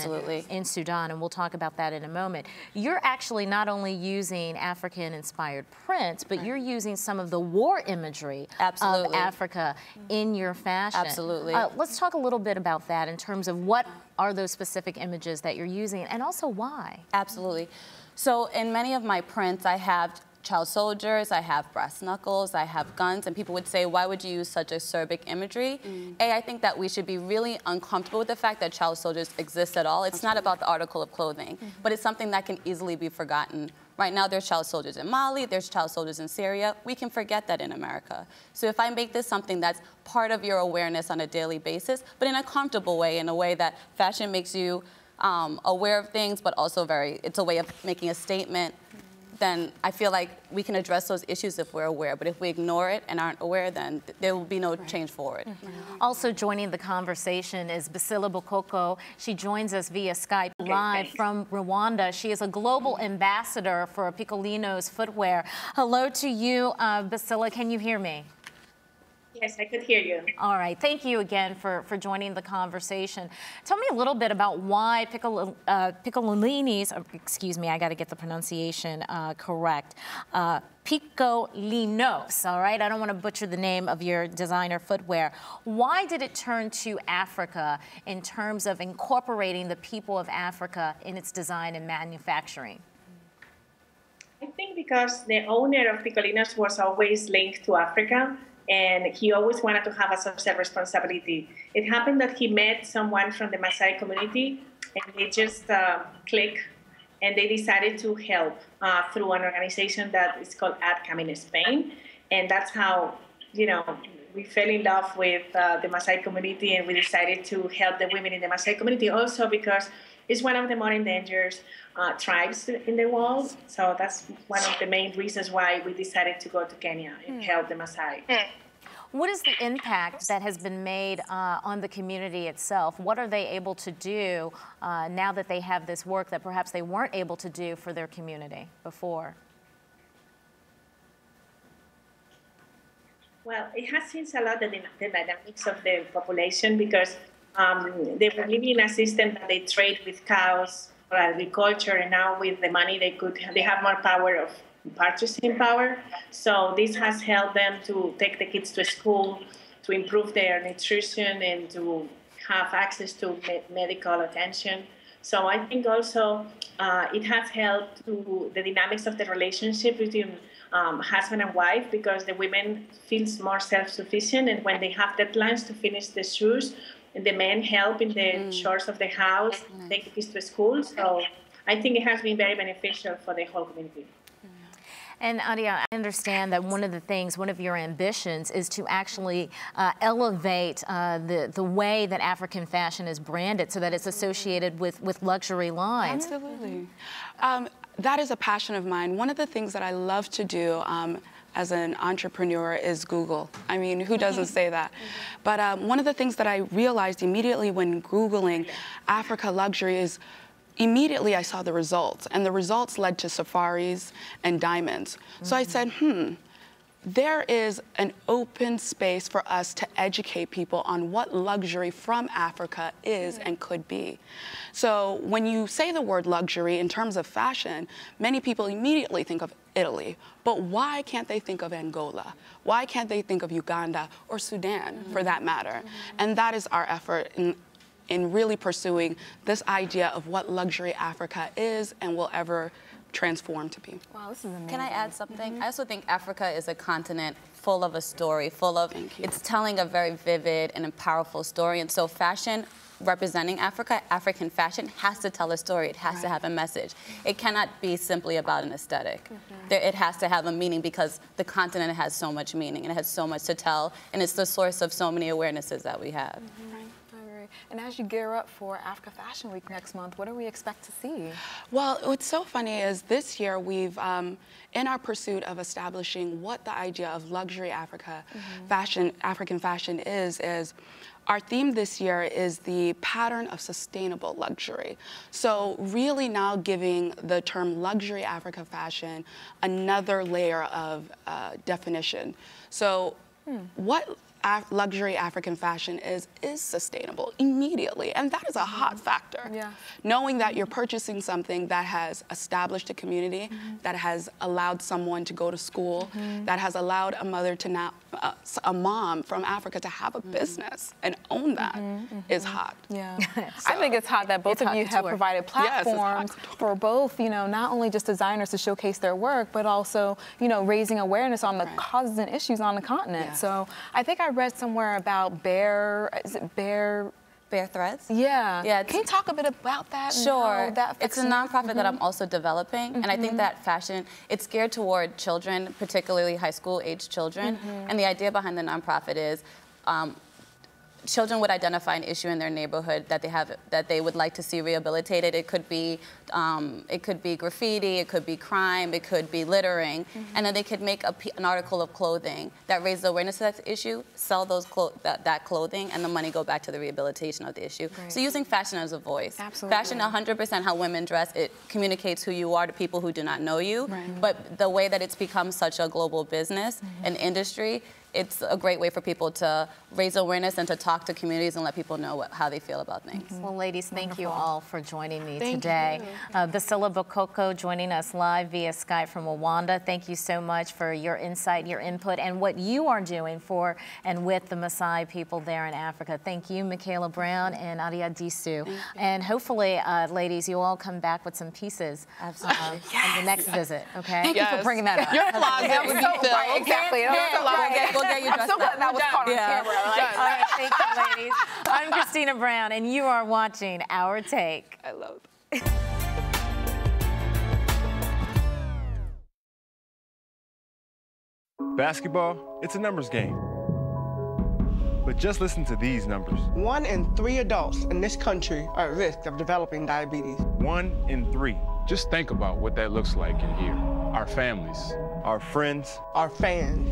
in Sudan, and we'll talk about that in a moment, you're actually not only using African-inspired prints, but you're using some of the war imagery of Africa in your fashion. Absolutely. Let's talk a little bit about that in terms of what are those specific images that you're using, and also why. Absolutely. So in many of my prints, I have child soldiers, I have brass knuckles, I have guns, and people would say, why would you use such acerbic imagery? I think that we should be really uncomfortable with the fact that child soldiers exist at all. It's not about the article of clothing, but it's something that can easily be forgotten Right now, there's child soldiers in Mali, there's child soldiers in Syria. We can forget that in America. So if I make this something that's part of your awareness on a daily basis, but in a comfortable way, in a way that fashion makes you aware of things, but also it's a way of making a statement, then I feel like we can address those issues if we're aware. But if we ignore it and aren't aware, then there will be no change forward. Also joining the conversation is Basila Bokoko. She joins us via Skype live from Rwanda. She is a global ambassador for Piccolino's footwear. Hello to you, Basila. Can you hear me? Yes, I could hear you. All right. Thank you again for joining the conversation. Tell me a little bit about why Piccolini's, excuse me, I got to get the pronunciation correct. Piccolinos, all right? I don't want to butcher the name of your designer footwear. Why did it turn to Africa in terms of incorporating the people of Africa in its design and manufacturing? I think because the owner of Piccolinos was always linked to Africa, and he always wanted to have a social responsibility. It happened that he met someone from the Maasai community, and they just clicked, and they decided to help through an organization that is called ADCAM in Spain. And that's how, you know, we fell in love with the Maasai community, and we decided to help the women in the Maasai community also because it's one of the more endangered tribes in the world. So that's one of the main reasons why we decided to go to Kenya and help the Maasai. What is the impact that has been made on the community itself? What are they able to do now that they have this work that perhaps they weren't able to do for their community before? Well, it has changed a lot the dynamics of the population because they were living in a system that they trade with cows for agriculture, and now with the money they have more power of purchasing power. So this has helped them to take the kids to school, to improve their nutrition, and to have access to medical attention. So I think also it has helped to the dynamics of the relationship between husband and wife, because the women feels more self-sufficient, and when they have deadlines to finish the shoes, the men help in the chores of the house, take the kids to school. So I think it has been very beneficial for the whole community. And Adiat, I understand that one of your ambitions is to actually elevate the way that African fashion is branded so that it's associated with luxury lines. Absolutely. That is a passion of mine. One of the things that I love to do as an entrepreneur is Google. I mean, who doesn't say that? But one of the things that I realized immediately when Googling Africa luxury is immediately I saw the results, and the results led to safaris and diamonds. So I said, there is an open space for us to educate people on what luxury from Africa is and could be. So when you say the word luxury in terms of fashion, many people immediately think of Italy. But why can't they think of Angola? Why can't they think of Uganda or Sudan, for that matter? And that is our effort in really pursuing this idea of what luxury Africa is and will ever transform to be. Wow, this is amazing. Can I add something? I also think Africa is a continent full of a story, it's telling a very vivid and powerful story. And so fashion representing Africa, African fashion, has to tell a story. It has to have a message. It cannot be simply about an aesthetic. It has to have a meaning because the continent has so much meaning and it has so much to tell, and it's the source of so many awarenesses that we have. And as you gear up for Africa Fashion Week next month, what do we expect to see? Well, what's so funny is this year we've, in our pursuit of establishing what the idea of luxury Africa African fashion is our theme this year is the pattern of sustainable luxury. So really now giving the term luxury Africa fashion another layer of definition. So what luxury African fashion is sustainable immediately, and that is a hot factor. Knowing that you're purchasing something that has established a community, that has allowed someone to go to school, that has allowed a mother to now, a mom from Africa to have a business and own that is hot. Yeah, so, I think it's hot that both of you have provided platforms for both, you know, not only just designers to showcase their work, but also, you know, raising awareness on the causes and issues on the continent. So I think I read somewhere about bear Bare Threads. Yeah. Yeah. Can you talk a bit about that? Sure. That It's a nonprofit that I'm also developing, and I think that fashion, it's geared toward children, particularly high school age children. And the idea behind the nonprofit is children would identify an issue in their neighborhood that they would like to see rehabilitated. It could be graffiti, it could be crime, it could be littering, and then they could make an article of clothing that raises awareness of that issue, sell that clothing, and the money go back to the rehabilitation of the issue. Right. So using fashion as a voice. Absolutely. Fashion, 100% how women dress, it communicates who you are to people who do not know you. Right. But the way that it's become such a global business and industry, it's a great way for people to raise awareness and to talk to communities and let people know how they feel about things. Well, ladies, thank you all for joining me Thank today. you. Basila Bokoko joining us live via Skype from Rwanda. Thank you so much for your insight, your input, and what you are doing for and with the Maasai people there in Africa. Thank you, Mikaila Brown and Adiat Disu. And hopefully, ladies, you all come back with some pieces on the next visit, okay? Thank you for bringing that up. Your closet would be filled. Right, exactly. We'll get you dressed I'm so glad that was caught on camera. All right, thank you, ladies. I'm Christina Brown, and you are watching Our Take. I love it. Basketball, it's a numbers game. But just listen to these numbers. 1 in 3 adults in this country are at risk of developing diabetes. 1 in 3. Just think about what that looks like in here. Our families. Our friends. Our fans.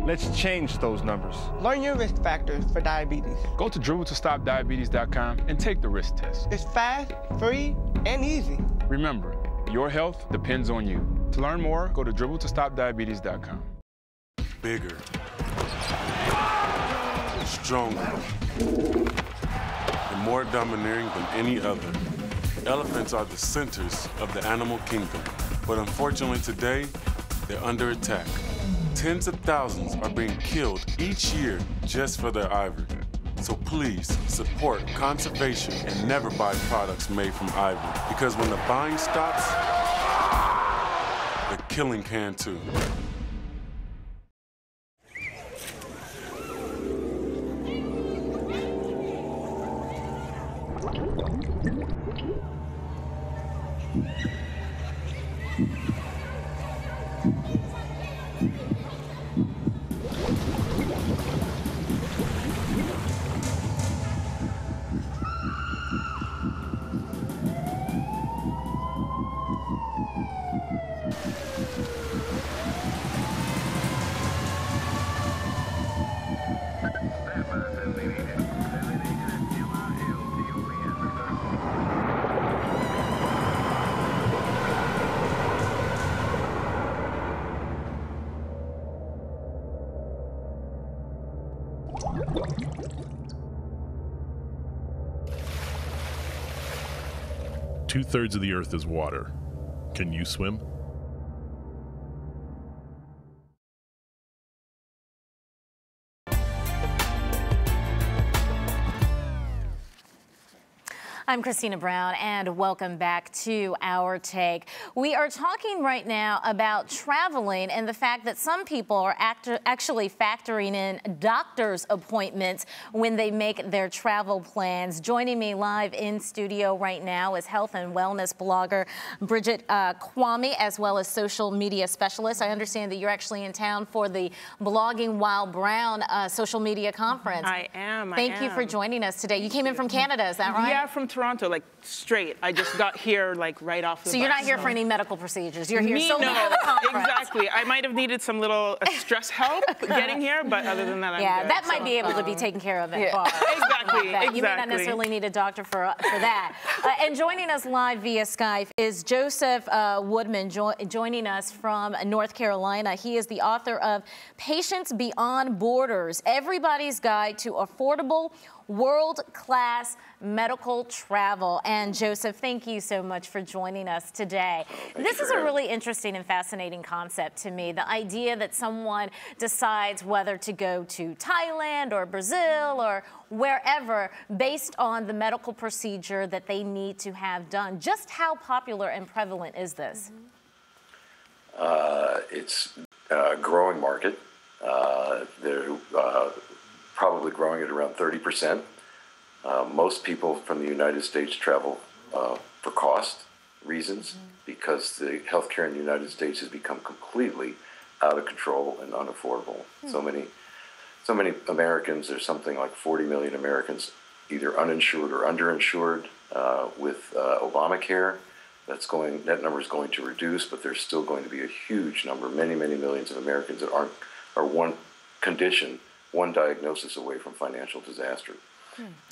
Let's change those numbers. Learn your risk factors for diabetes. Go to dribble2stopdiabetes.com and take the risk test. It's fast, free, and easy. Remember, your health depends on you. To learn more, go to dribble2stopdiabetes.com. Bigger. Stronger. And more domineering than any other. Elephants are the centers of the animal kingdom. But unfortunately today, they're under attack. Tens of thousands are being killed each year just for their ivory. So please support conservation and never buy products made from ivory. Because when the buying stops, the killing can too. Two-thirds of the earth is water. Can you swim? I'm Christina Brown, and welcome back to Our Take. We are talking right now about traveling and the fact that some people are actually factoring in doctor's appointments when they make their travel plans. Joining me live in studio right now is health and wellness blogger Bridget Kwame, as well as social media specialist. I understand that you're actually in town for the Blogging While Brown social media conference. I am. Thank you for joining us today. You came in from Canada, is that right? Yeah, from Toronto, like straight. I just got here like right off the bus. So you're not here for any medical procedures. You're here solely no, for the conference. Exactly. I might have needed some little stress help getting here, but other than that, I'm good. That might be able to be taken care of at bar. Exactly. You may not necessarily need a doctor for that. And joining us live via Skype is Josef Woodman, joining us from North Carolina. He is the author of Patients Beyond Borders, Everybody's Guide to Affordable World-Class Medical Travel. And Joseph, thank you so much for joining us today. This is a really interesting and fascinating concept to me, the idea that someone decides whether to go to Thailand or Brazil or wherever based on the medical procedure that they need to have done. Just how popular and prevalent is this? It's a growing market. They're probably growing at around 30%. Most people from the United States travel for cost reasons because the healthcare in the United States has become completely out of control and unaffordable. So many Americans, there's something like 40 million Americans either uninsured or underinsured with Obamacare. That number is going to reduce, but there's still going to be a huge number, many millions of Americans that are one condition, one diagnosis away from financial disaster.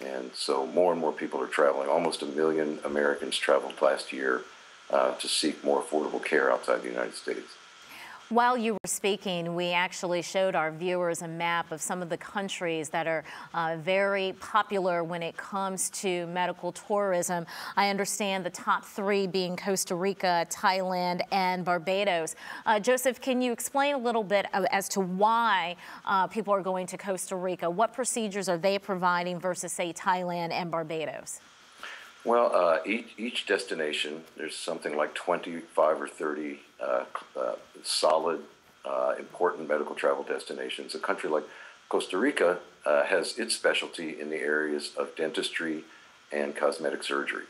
And so more and more people are traveling. Almost 1 million Americans traveled last year to seek more affordable care outside the United States. While you were speaking, we actually showed our viewers a map of some of the countries that are very popular when it comes to medical tourism. I understand the top 3 being Costa Rica, Thailand, and Barbados. Joseph, can you explain a little bit as to why people are going to Costa Rica? What procedures are they providing versus, say, Thailand and Barbados? Well, each destination, there's something like 25 or 30 solid, important medical travel destinations. A country like Costa Rica has its specialty in the areas of dentistry and cosmetic surgery.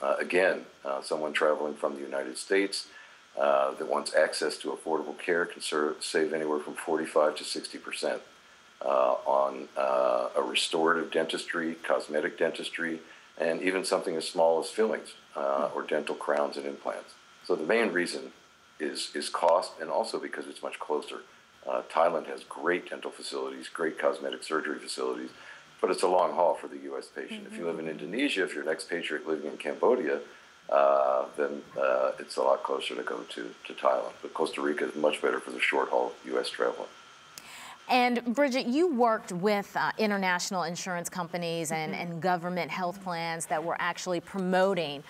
Again, someone traveling from the United States that wants access to affordable care can save anywhere from 45 to 60% on a restorative dentistry, cosmetic dentistry, and even something as small as fillings or dental crowns and implants. So the main reason is cost, and also because it's much closer. Thailand has great dental facilities, great cosmetic surgery facilities, but it's a long haul for the U.S. patient. If you live in Indonesia, if you're an expatriate living in Cambodia, then it's a lot closer to go to Thailand. But Costa Rica is much better for the short haul U.S. traveler. And Bridget, you worked with international insurance companies and government health plans that were actually promoting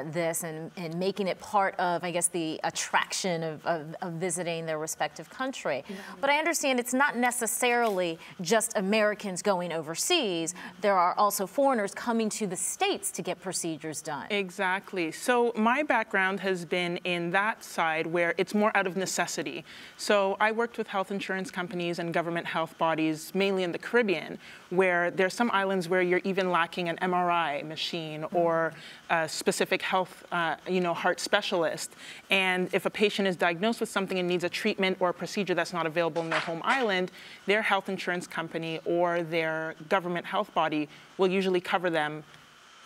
this and making it part of, I guess, the attraction of visiting their respective country. But I understand it's not necessarily just Americans going overseas. There are also foreigners coming to the States to get procedures done. Exactly. So my background has been in that side where it's more out of necessity. So I worked with health insurance companies and government health bodies, mainly in the Caribbean, where there's some islands where you're even lacking an MRI machine or a specific health, heart specialist. And if a patient is diagnosed with something and needs a treatment or a procedure that's not available in their home island, their health insurance company or their government health body will usually cover them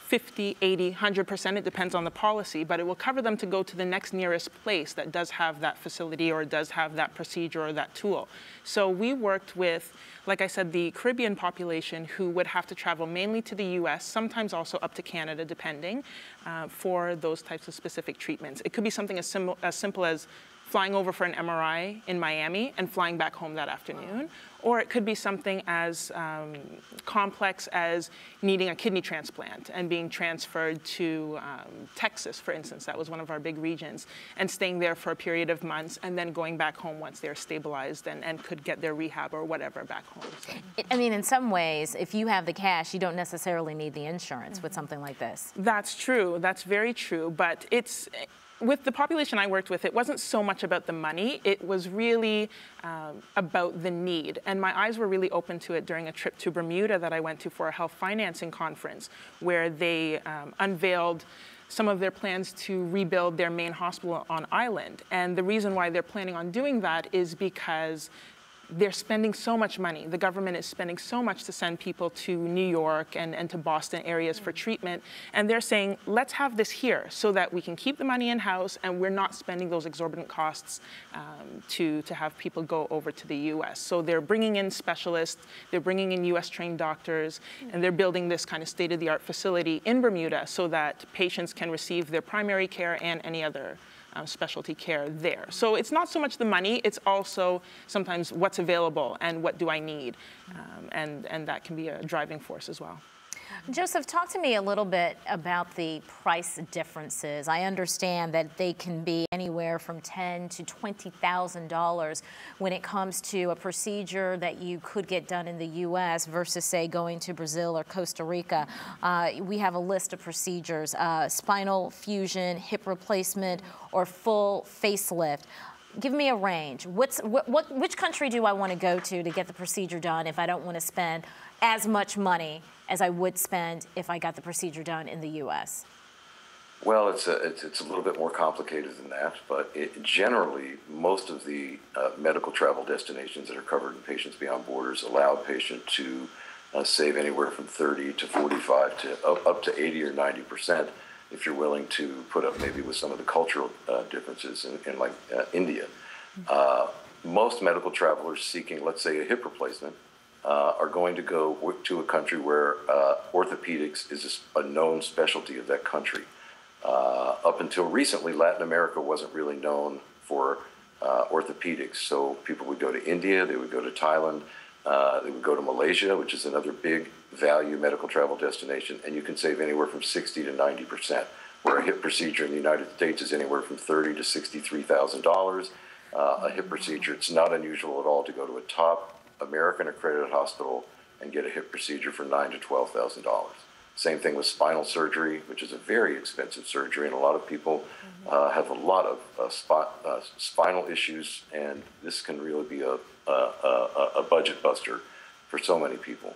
50, 80, 100%, it depends on the policy, but it will cover them to go to the next nearest place that does have that facility or does have that procedure or that tool. So we worked with, like I said, the Caribbean population who would have to travel mainly to the US, sometimes also up to Canada, depending, for those types of specific treatments. It could be something as simple as flying over for an MRI in Miami and flying back home that afternoon. Or it could be something as complex as needing a kidney transplant and being transferred to Texas, for instance. That was one of our big regions, and staying there for a period of months and then going back home once they're stabilized and could get their rehab or whatever back home. So. I mean, in some ways, if you have the cash, you don't necessarily need the insurance with something like this. That's true. That's very true. But it's... With the population I worked with, it wasn't so much about the money. It was really about the need. And my eyes were really open to it during a trip to Bermuda that I went to for a health financing conference, where they unveiled some of their plans to rebuild their main hospital on island. And the reason why they're planning on doing that is because they're spending so much money. The government is spending so much to send people to New York and to Boston areas for treatment. And they're saying, let's have this here so that we can keep the money in-house and we're not spending those exorbitant costs to have people go over to the US. So they're bringing in specialists, they're bringing in US-trained doctors, and they're building this kind of state-of-the-art facility in Bermuda so that patients can receive their primary care and any other specialty care there. So it's not so much the money, it's also sometimes what's available and what do I need. And that can be a driving force as well. Joseph, talk to me a little bit about the price differences. I understand that they can be anywhere from $10,000 to $20,000 when it comes to a procedure that you could get done in the U.S. versus, say, going to Brazil or Costa Rica. We have a list of procedures, spinal fusion, hip replacement, or full facelift. give me a range. Which country do I want to go to get the procedure done if I don't want to spend as much money as I would spend if I got the procedure done in the U.S.? Well, it's a little bit more complicated than that, but generally, most of the medical travel destinations that are covered in Patients Beyond Borders allow a patient to save anywhere from 30 to 45 to up to 80 or 90% if you're willing to put up maybe with some of the cultural differences in like India. Most medical travelers seeking, let's say, a hip replacement are going to go to a country where orthopedics is a known specialty of that country. Up until recently, Latin America wasn't really known for orthopedics. So people would go to India, they would go to Thailand, they would go to Malaysia, which is another big value medical travel destination, and you can save anywhere from 60 to 90%, where a hip procedure in the United States is anywhere from $30,000 to $63,000. A hip procedure, it's not unusual at all to go to a top American accredited hospital and get a hip procedure for $9,000 to $12,000. Same thing with spinal surgery, which is a very expensive surgery, and a lot of people have a lot of spinal issues, and this can really be a budget buster for so many people.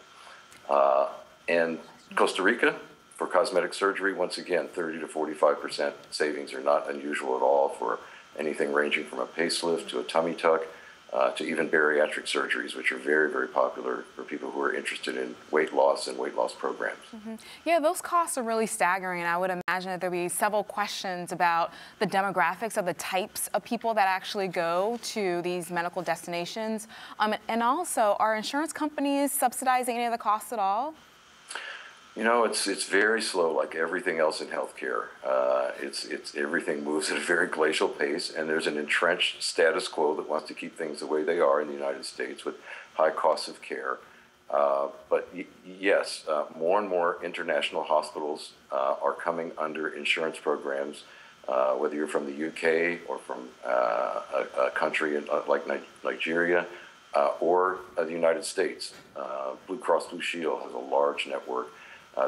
And Costa Rica, for cosmetic surgery, once again, 30 to 45% savings are not unusual at all for anything ranging from a facelift to a tummy tuck, to even bariatric surgeries, which are very, very popular for people who are interested in weight loss and weight loss programs. Yeah, those costs are really staggering. I would imagine that there'll be several questions about the demographics of the types of people that actually go to these medical destinations. And also, are insurance companies subsidizing any of the costs at all? You know, it's very slow, like everything else in healthcare. Everything moves at a very glacial pace, and there's an entrenched status quo that wants to keep things the way they are in the United States with high costs of care. But yes, more and more international hospitals are coming under insurance programs, whether you're from the UK or from a country like Nigeria or the United States. Blue Cross Blue Shield has a large network.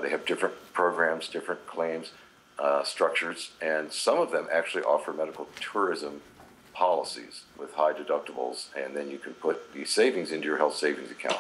They have different programs, different claims structures, and some of them actually offer medical tourism policies with high deductibles, and then you can put these savings into your health savings account.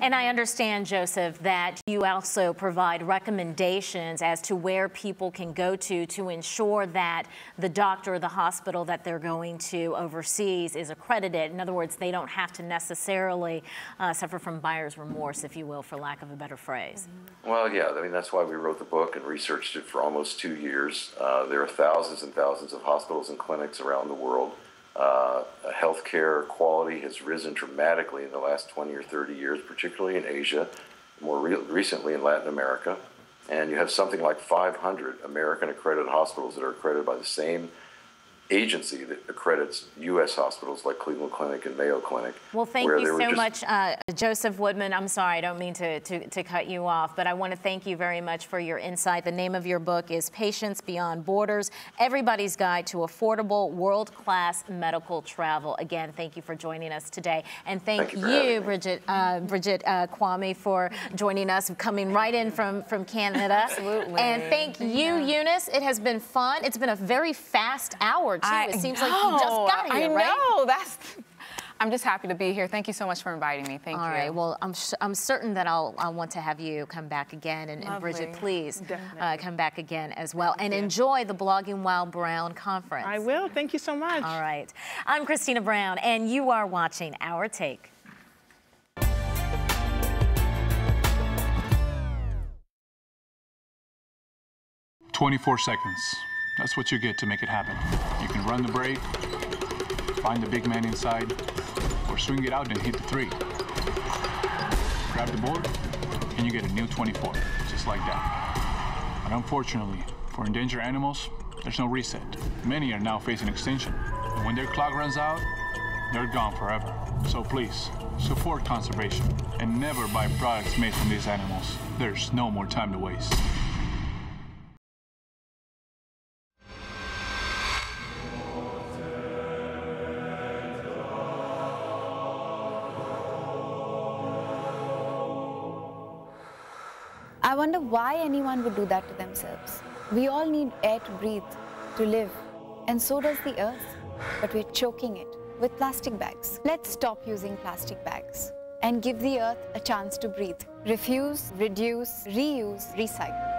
And I understand, Joseph, that you also provide recommendations as to where people can go to ensure that the doctor or the hospital that they're going to overseas is accredited. In other words, they don't have to necessarily suffer from buyer's remorse, if you will, for lack of a better phrase. Well, yeah, I mean, that's why we wrote the book and researched it for almost 2 years. There are thousands and thousands of hospitals and clinics around the world. Healthcare quality has risen dramatically in the last 20 or 30 years, particularly in Asia, more recently in Latin America. And you have something like 500 American accredited hospitals that are accredited by the same agency that accredits U.S. hospitals like Cleveland Clinic and Mayo Clinic. Well, thank you so much, Josef Woodman. I'm sorry, I don't mean to cut you off, but I want to thank you very much for your insight. The name of your book is Patients Beyond Borders, Everybody's Guide to Affordable World-Class Medical Travel. Again, thank you for joining us today. And thank you Bridget Kwame, for joining us, coming right in from Canada. Absolutely. And thank you, Eunice. It has been fun. It's been a very fast hour. It seems like you just got here, right? I know. I'm just happy to be here. Thank you so much for inviting me. Thank you. All right. Well, I'm certain that I'll want to have you come back again. And Bridget, please come back again as well. And enjoy the Blogging While Brown conference. I will. Thank you so much. All right. I'm Christina Brown, and you are watching Our Take. 24 seconds. That's what you get to make it happen. You can run the break, find the big man inside, or swing it out and hit the 3. Grab the board, and you get a new 24, just like that. But unfortunately, for endangered animals, there's no reset. Many are now facing extinction. And when their clock runs out, they're gone forever. So please, support conservation and never buy products made from these animals. There's no more time to waste. I wonder why anyone would do that to themselves. We all need air to breathe, to live, and so does the earth. but we're choking it with plastic bags. Let's stop using plastic bags and give the earth a chance to breathe. Refuse, reduce, reuse, recycle.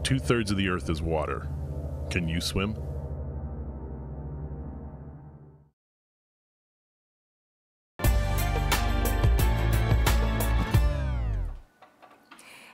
Two-thirds of the earth is water. Can you swim?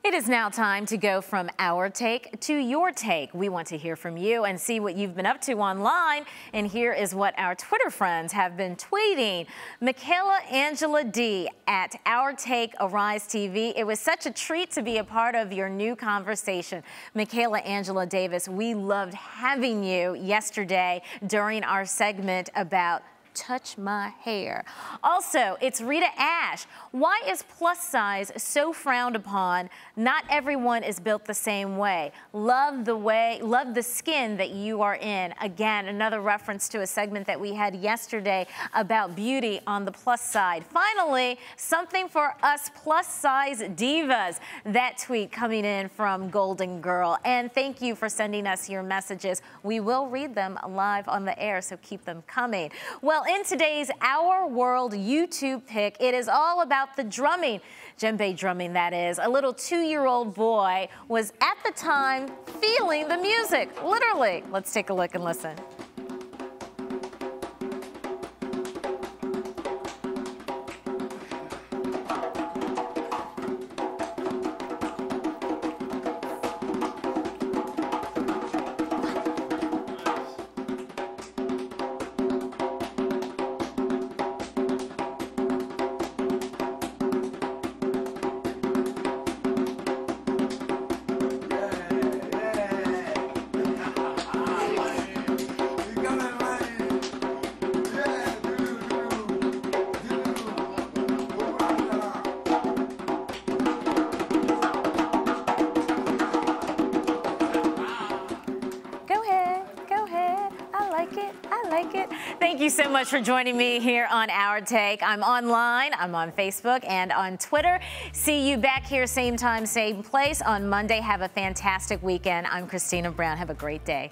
It is now time to go from our take to your take. We want to hear from you and see what you've been up to online. And here is what our Twitter friends have been tweeting. Mikaila Angela D at Our Take Arise TV. It was such a treat to be a part of your new conversation. Mikaila Angela Davis, we loved having you yesterday during our segment about touch my hair. Also, it's Rita Ash. Why is plus size so frowned upon? Not everyone is built the same way. Love the skin that you are in. Again, another reference to a segment that we had yesterday about beauty on the plus side. Finally, something for us plus size divas. That tweet coming in from Golden Girl. And thank you for sending us your messages. We will read them live on the air, so keep them coming. Well, in today's Our World YouTube pick, it is all about the drumming. Djembe drumming, that is. A little 2-year-old boy was at the time feeling the music, literally. Let's take a look and listen. Thank you so much for joining me here on Our Take. I'm online, I'm on Facebook and on Twitter. See you back here same time, same place on Monday. Have a fantastic weekend. I'm Christina Brown. Have a great day.